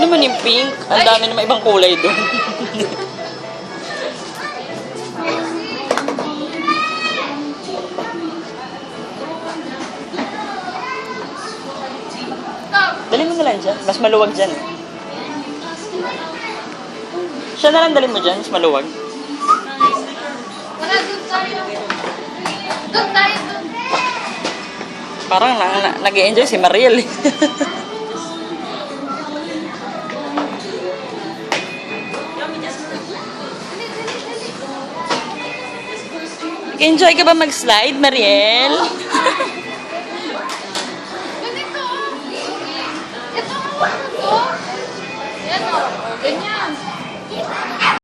naman yung pink. Ang dami naman ibang kulay doon. Dali mo na lang dyan. Mas maluwag dyan. Siya na lang dali mo dyan. Mas maluwag. Wala, doon tayo. Doon tayo, doon. Parang nag-i-enjoy si Mariel. Nag-enjoy ka ba mag-slide, Mariel? Ganito. Ito. Ito. Yan o. Ganyan.